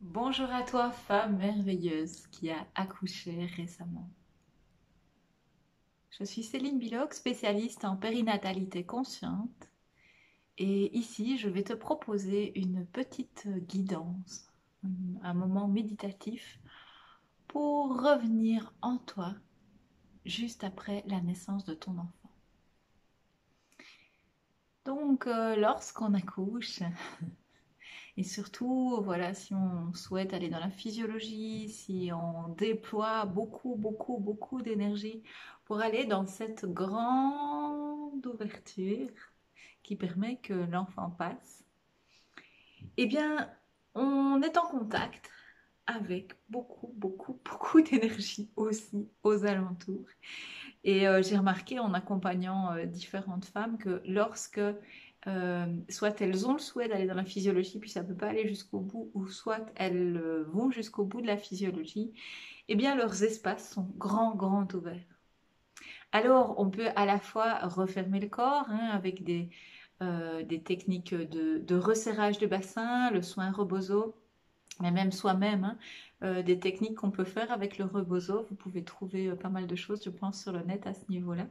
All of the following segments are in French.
Bonjour à toi, femme merveilleuse qui a accouché récemment. Je suis Céline Biloc, spécialiste en périnatalité consciente, et ici je vais te proposer une petite guidance, un moment méditatif pour revenir en toi juste après la naissance de ton enfant. Donc, lorsqu'on accouche, et surtout, voilà, si on souhaite aller dans la physiologie, si on déploie beaucoup, beaucoup, beaucoup d'énergie pour aller dans cette grande ouverture qui permet que l'enfant passe, eh bien, on est en contact avec beaucoup, beaucoup, beaucoup d'énergie aussi aux alentours. Et j'ai remarqué en accompagnant différentes femmes que lorsque soit elles ont le souhait d'aller dans la physiologie, puis ça ne peut pas aller jusqu'au bout, ou soit elles vont jusqu'au bout de la physiologie, eh bien leurs espaces sont grands, grands ouverts. Alors on peut à la fois refermer le corps avec des techniques de resserrage de bassin, le soin rebozo, mais même soi-même, des techniques qu'on peut faire avec le rebozo. Vous pouvez trouver pas mal de choses, je pense, sur le net à ce niveau-là.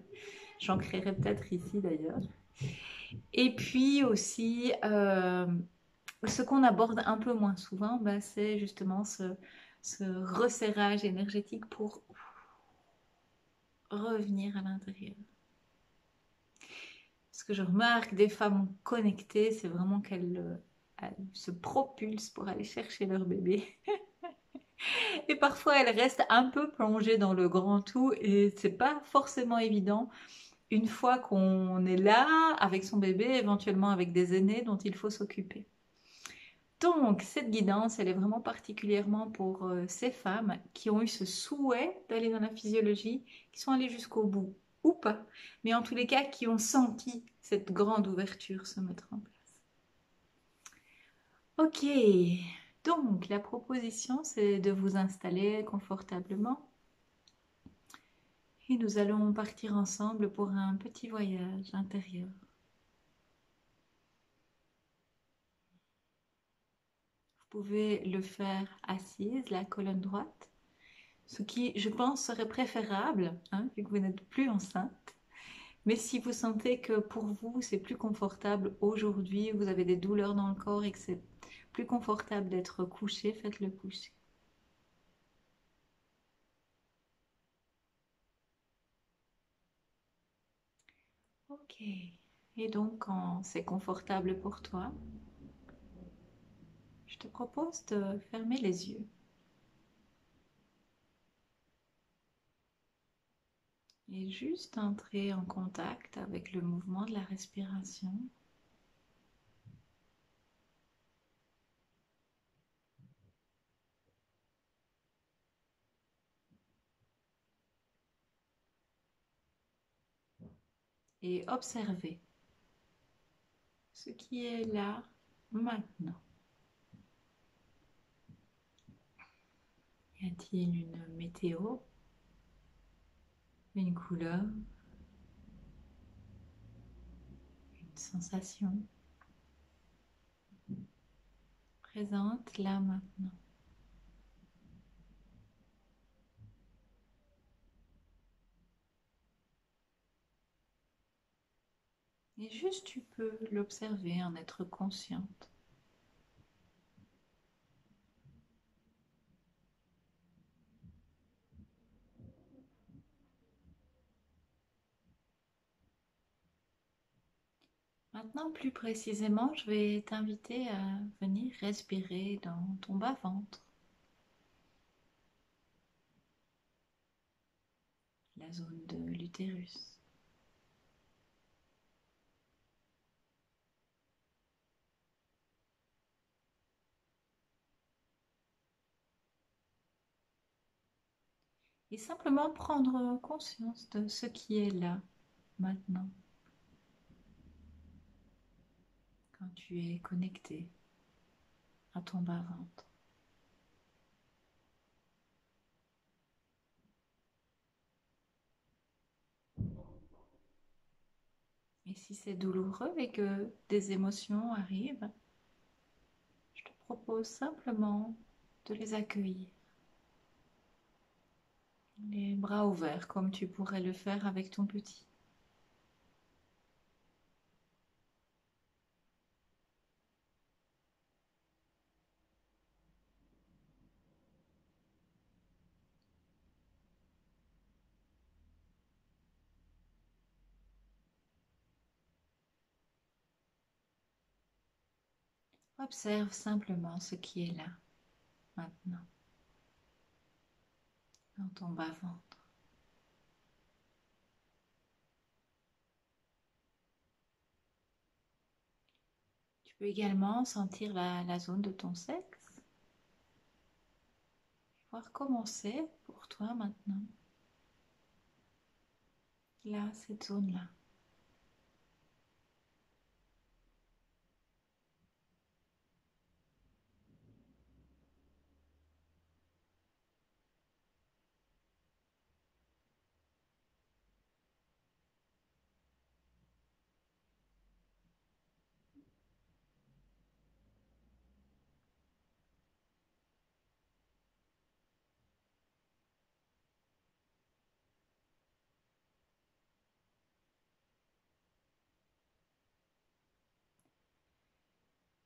J'en créerai peut-être ici d'ailleurs. Et puis aussi, ce qu'on aborde un peu moins souvent, bah, c'est justement ce resserrage énergétique pour revenir à l'intérieur. Ce que je remarque des femmes connectées, c'est vraiment qu'elles se propulsent pour aller chercher leur bébé. Et parfois, elles restent un peu plongées dans le grand tout et c'est pas forcément évident une fois qu'on est là avec son bébé, éventuellement avec des aînés dont il faut s'occuper. Donc, cette guidance, elle est vraiment particulièrement pour ces femmes qui ont eu ce souhait d'aller dans la physiologie, qui sont allées jusqu'au bout ou pas, mais en tous les cas qui ont senti cette grande ouverture se mettre en place. Ok, donc la proposition, c'est de vous installer confortablement et nous allons partir ensemble pour un petit voyage intérieur. Vous pouvez le faire assise, la colonne droite, ce qui, je pense, serait préférable, vu que vous n'êtes plus enceinte. Mais si vous sentez que pour vous, c'est plus confortable aujourd'hui, vous avez des douleurs dans le corps et que c'est plus confortable d'être couché, faites-le coucher. Ok. Et donc, quand c'est confortable pour toi, je te propose de fermer les yeux et juste entrer en contact avec le mouvement de la respiration. Et observer ce qui est là maintenant. Y a-t-il une météo, une couleur, une sensation présente là maintenant? Et juste tu peux l'observer, en être consciente. Maintenant, plus précisément, je vais t'inviter à venir respirer dans ton bas-ventre, la zone de l'utérus. Et simplement prendre conscience de ce qui est là maintenant, quand tu es connecté à ton bas-ventre. Et si c'est douloureux et que des émotions arrivent, je te propose simplement de les accueillir, les bras ouverts comme tu pourrais le faire avec ton petit. Observe simplement ce qui est là, maintenant, dans ton bas-ventre. Tu peux également sentir la zone de ton sexe, voir comment c'est pour toi maintenant, là, cette zone-là.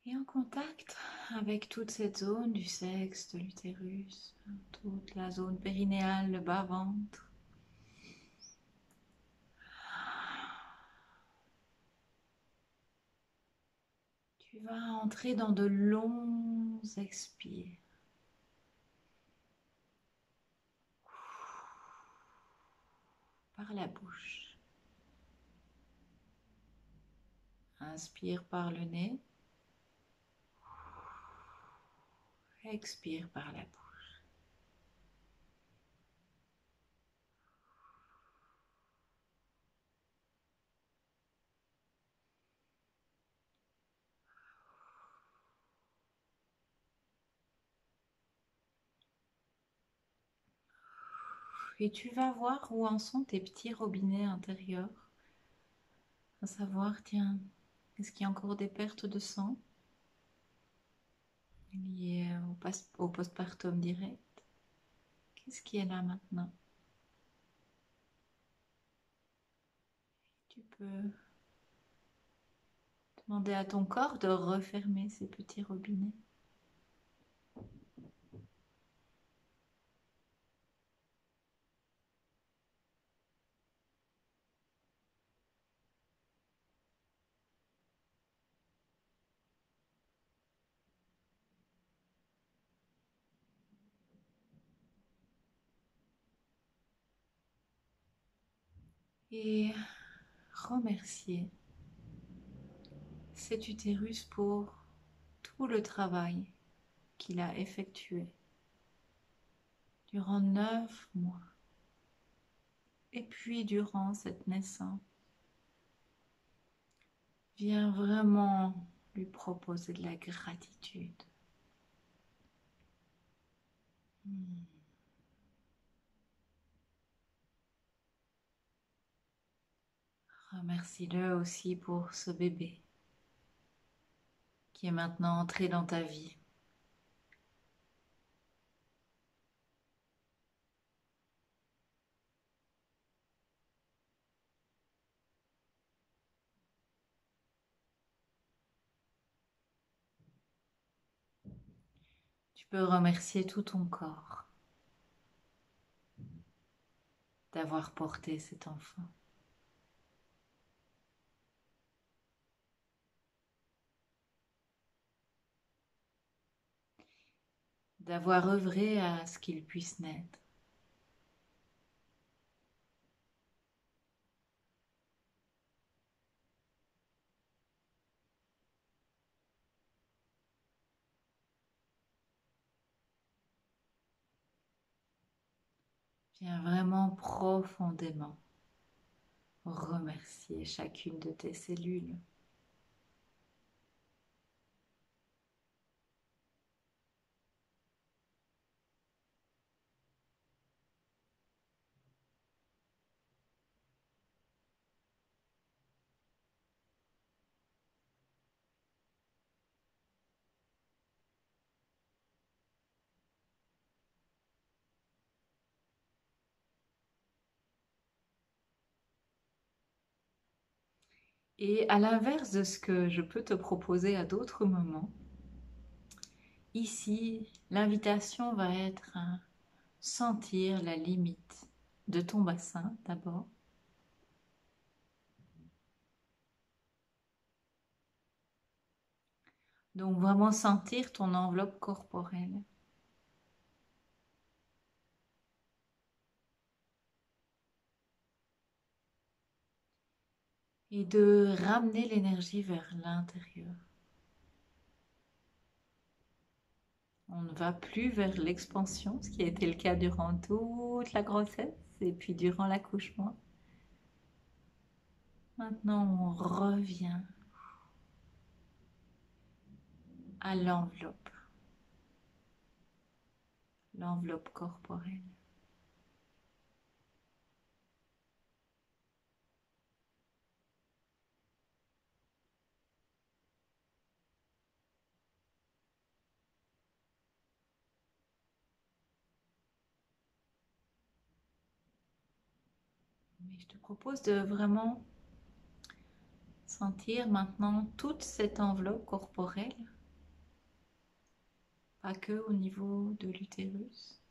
Et en contact avec toute cette zone du sexe, de l'utérus, toute la zone périnéale, le bas-ventre. Tu vas entrer dans de longs expires. Par la bouche. Inspire par le nez. Expire par la bouche. Et tu vas voir où en sont tes petits robinets intérieurs. À savoir, tiens, est-ce qu'il y a encore des pertes de sang liées au postpartum direct? Qu'est-ce qui est là maintenant? Tu peux demander à ton corps de refermer ces petits robinets. Et remercier cet utérus pour tout le travail qu'il a effectué durant 9 mois. Et puis durant cette naissance, viens vraiment lui proposer de la gratitude. Remercie-le aussi pour ce bébé qui est maintenant entré dans ta vie. Tu peux remercier tout ton corps d'avoir porté cet enfant. D'avoir œuvré à ce qu'il puisse naître. Viens vraiment profondément remercier chacune de tes cellules. Et à l'inverse de ce que je peux te proposer à d'autres moments, ici, l'invitation va être à sentir la limite de ton bassin d'abord. Donc vraiment sentir ton enveloppe corporelle et de ramener l'énergie vers l'intérieur. On ne va plus vers l'expansion, ce qui a été le cas durant toute la grossesse et puis durant l'accouchement. Maintenant, on revient à l'enveloppe corporelle. Mais je te propose de vraiment sentir maintenant toute cette enveloppe corporelle, pas que au niveau de l'utérus,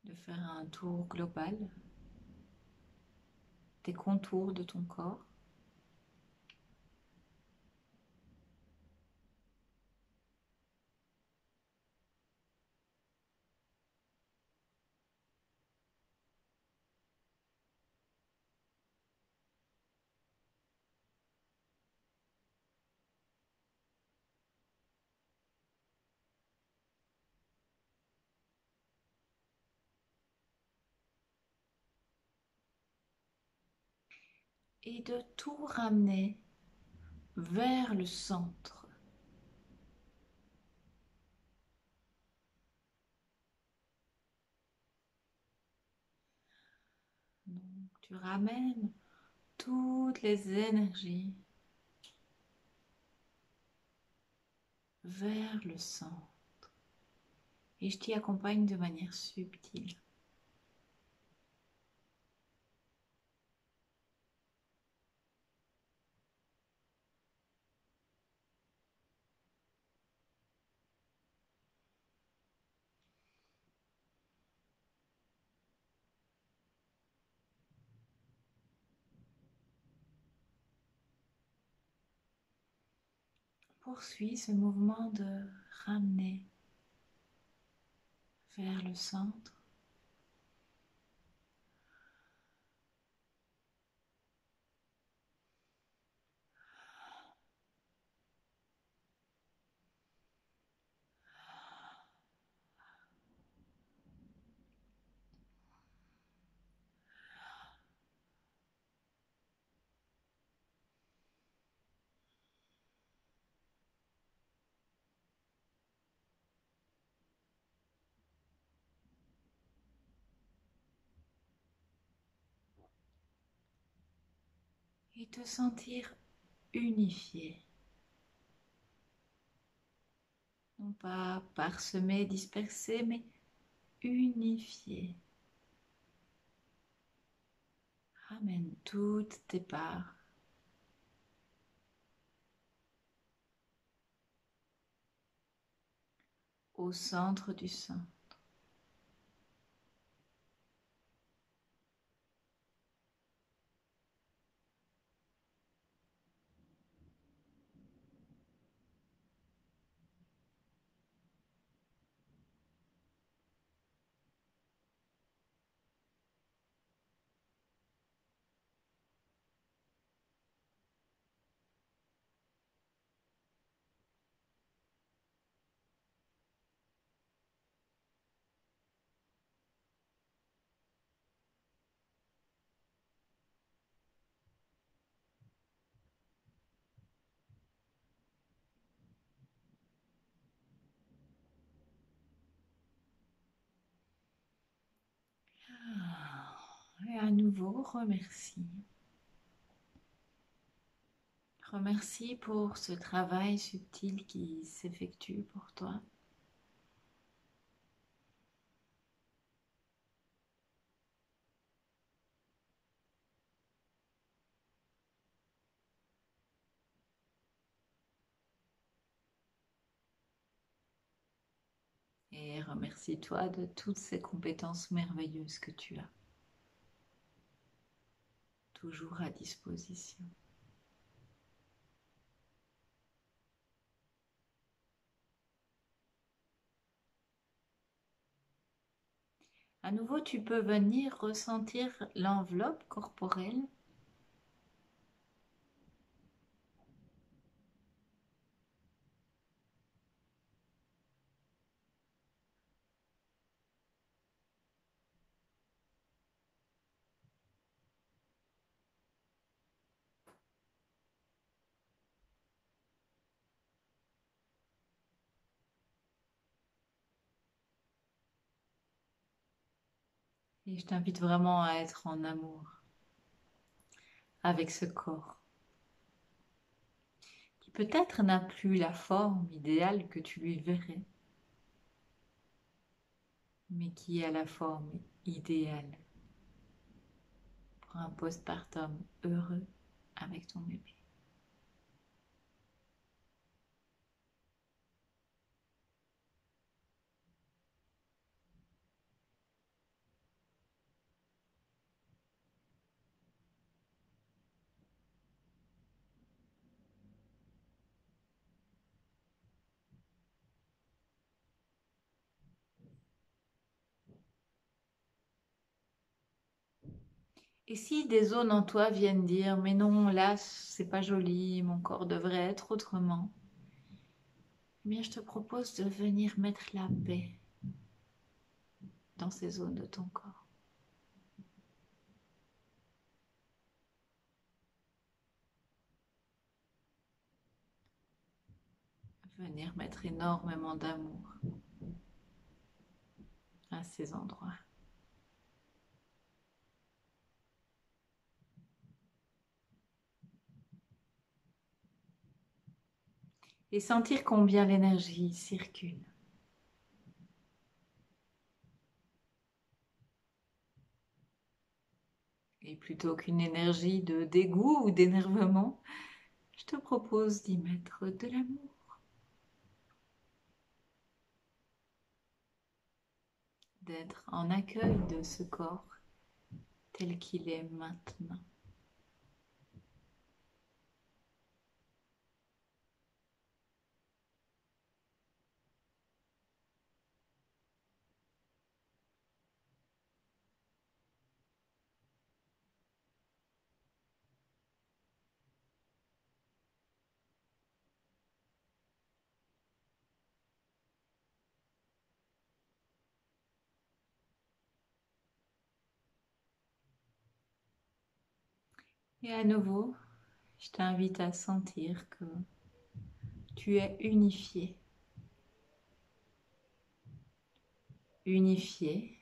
de faire un tour global des contours de ton corps. Et de tout ramener vers le centre. Donc, tu ramènes toutes les énergies vers le centre. Et je t'y accompagne de manière subtile. Poursuis ce mouvement de ramener vers le centre. Et te sentir unifié. Non pas parsemé, dispersé, mais unifié. Ramène toutes tes parts au centre du sein. Et à nouveau, remercie. Remercie pour ce travail subtil qui s'effectue pour toi. Et remercie-toi de toutes ces compétences merveilleuses que tu as, toujours à disposition. À nouveau, tu peux venir ressentir l'enveloppe corporelle. Et je t'invite vraiment à être en amour avec ce corps, qui peut-être n'a plus la forme idéale que tu lui verrais, mais qui a la forme idéale pour un postpartum heureux avec ton bébé. Et si des zones en toi viennent dire, mais non, là, c'est pas joli, mon corps devrait être autrement, eh bien, je te propose de venir mettre la paix dans ces zones de ton corps. Venir mettre énormément d'amour à ces endroits. Et sentir combien l'énergie circule. Et plutôt qu'une énergie de dégoût ou d'énervement, je te propose d'y mettre de l'amour, d'être en accueil de ce corps tel qu'il est maintenant. Et à nouveau, je t'invite à sentir que tu es unifié, unifié,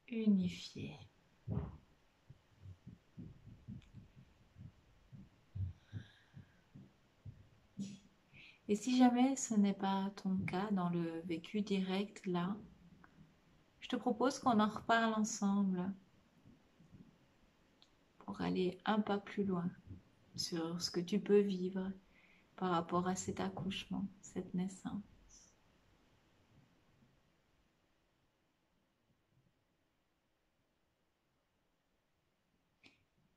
unifié. Et si jamais ce n'est pas ton cas dans le vécu direct là, je te propose qu'on en reparle ensemble pour aller un pas plus loin sur ce que tu peux vivre par rapport à cet accouchement, cette naissance.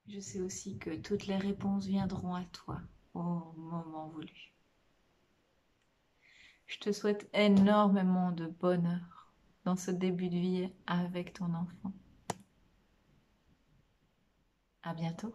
Je sais aussi que toutes les réponses viendront à toi au moment voulu. Je te souhaite énormément de bonheur dans ce début de vie avec ton enfant. À bientôt.